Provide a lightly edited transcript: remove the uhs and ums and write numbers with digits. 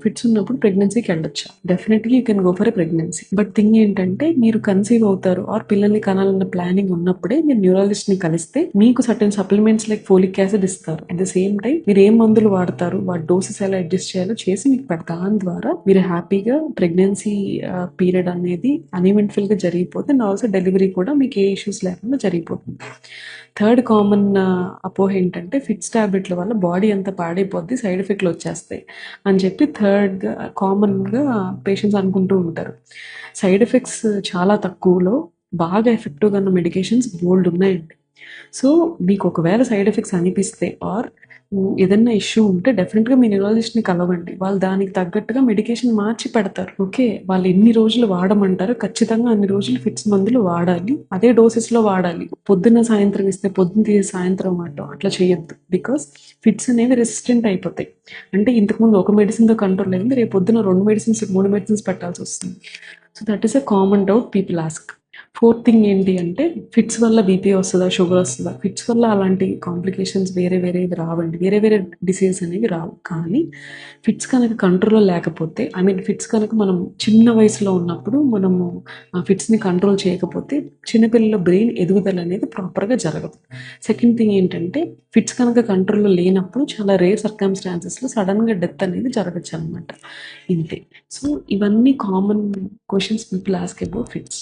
Fits ఉన్నప్పుడు ప్రెగ్నెన్సీకి వెళ్ళొచ్చా? Definitely you can go for a pregnancy. But thing ఏంటంటే మీరు కన్సీవ్ అవుతారు ఆర్ పిల్లల్ని కనాలన్న ప్లానింగ్ ఉన్నప్పుడే మీరు న్యూరాలజిస్ట్‌ని కలిస్తే మీకు certain supplements like folic acid ఇస్తారు. అట్ ద సేమ్ టైం మీరు ఏం మందులు వాడతారు, వాటి డోసెస్ ఎలా అడ్జస్ట్ చేయాలో చేసి మీకు పెడతారు. దాని ద్వారా మీరు హ్యాపీగా ప్రెగ్నెన్సీ పీరియడ్ అనేది అన్‌ఇవెంట్‌ఫుల్‌గా జరిగిపోతే అండ్ ఆల్సో డెలివరీ కూడా మీకు ఏ ఇష్యూస్ లేకుండా జరిగిపోతుంది. థర్డ్ కామన్ అపోహ ఏంటంటే ఫిట్స్ టాబ్లెట్ల వల్ల బాడీ అంతా పాడైపోద్ది, సైడ్ ఎఫెక్ట్లు వచ్చేస్తాయి అని చెప్పి థర్డ్‌గా కామన్‌గా పేషెంట్స్ అనుకుంటూ ఉంటారు. సైడ్ ఎఫెక్ట్స్ చాలా తక్కువలో బాగా ఎఫెక్టివ్‌గా ఉన్న మెడికేషన్స్ బోలెడు ఉన్నాయండి. సో మీకు ఒకవేళ సైడ్ ఎఫెక్ట్స్ అనిపిస్తే ఆర్ ఏదన్నా ఇష్యూ ఉంటే డెఫినెట్‌గా మీ న్యూరాలజిస్ట్‌ని కలవండి. వాళ్ళు దానికి తగ్గట్టుగా మెడికేషన్ మార్చి పెడతారు. ఓకే. వాళ్ళు ఎన్ని రోజులు వాడమంటారో ఖచ్చితంగా అన్ని రోజులు ఫిట్స్ మందులు వాడాలి. అదే డోసెస్‌లో వాడాలి. పొద్దున్న సాయంత్రం ఇస్తే పొద్దున తీసి సాయంత్రం వాడటం అట్లా చేయొద్దు. బికాస్ ఫిట్స్ అనేవి రెసిస్టెంట్ అయిపోతాయి. అంటే ఇంతకుముందు ఒక మెడిసిన్‌తో కంట్రోల్ అయింది. రేపు పొద్దున 2 మెడిసిన్స్, 3 మెడిసిన్స్ పెట్టాల్సి వస్తుంది. So that is a common doubt people ask. Fourth thing ఏంటి అంటే ఫిట్స్ వల్ల బీపీ వస్తుందా, షుగర్ వస్తుందా? ఫిట్స్ వల్ల అలాంటి కాంప్లికేషన్స్ వేరేవి రావండి. వేరే డిసీజెస్ అనేవి రావు. కానీ ఫిట్స్ కనుక కంట్రోల్లో లేకపోతే ఫిట్స్ కనుక మనం చిన్న వయసులో ఉన్నప్పుడు మనము ఆ ఫిట్స్ని కంట్రోల్ చేయకపోతే చిన్నపిల్లల బ్రెయిన్ ఎదుగుదల అనేది ప్రాపర్గా జరగదు. సెకండ్ థింగ్ ఏంటంటే ఫిట్స్ కనుక కంట్రోల్లో లేనప్పుడు చాలా రేర్ సర్కమ్స్టాన్సెస్లో సడన్గా డెత్ అనేది జరగచ్చు అనమాట. ఇంతే. సో ఇవన్నీ common questions people ask about fits.